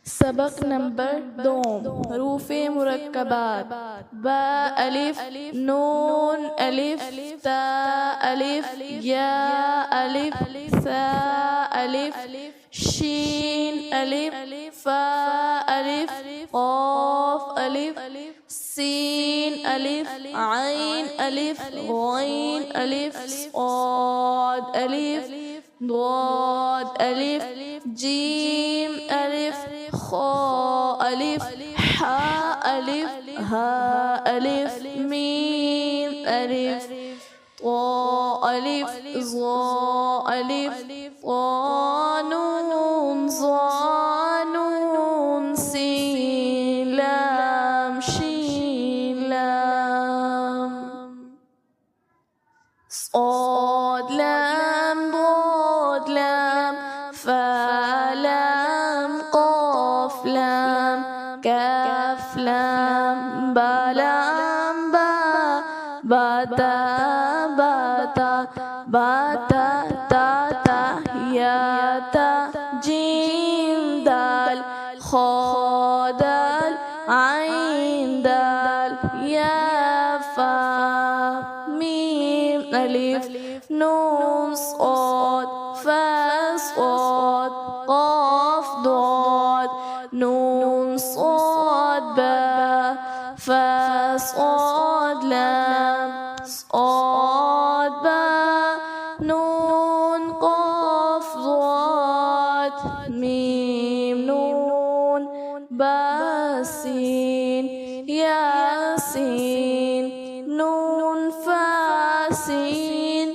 सबक नंबर 2 हरूफ मुरक्कबात बा अलिफ नून अलिफ ता अलिफ या अलिफ सा अलिफ शीन अलिफ फा अलिफ क़ाफ अलिफ सीन अलिफ आइन अलिफ गैन अलिफ साद अलिफ ضاد ألف جيم ألف خاء ألف حاء ألف هاء ألف ميم ألف طاء ألف ظاء ألف طاء نون ظاء نون سين لام شين لام صاد لام ضاد لام فا لام قاف لام كاف لام با لام با باتا باتا باتا تا تا يا تا جيم دال خا دال عين دال يا فا ميم ألف نون صاد فا صاد قاف ضاد نون صاد با فا صاد لام صاد با نون قاف ضاد ميم نون با سين ياسين نون فا سين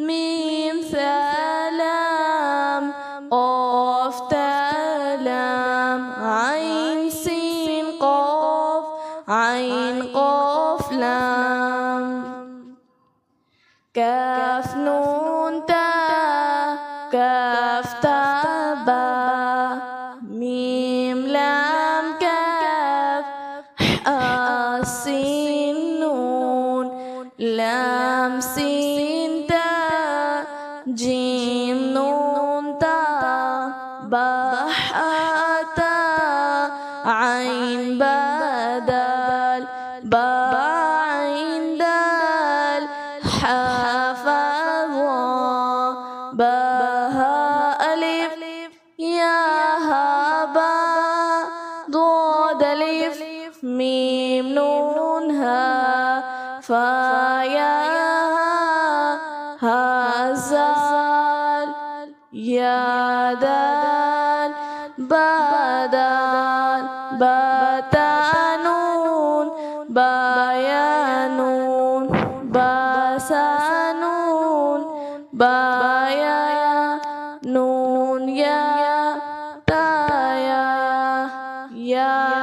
ميم ثالام قاف تالام عين سين قاف عين قاف لام كاف نون تا كاف تا با ميم لام كاف حاء سين نون لام سين تا جيم نون تا با حاء تا عين بدال با عين دال حافظ با ألف يا هابا ضاد ألف ميم نون ها فا يا ها زال يا دال با دال با تا نون با يا نون با سا نون با يا نون يا تا يا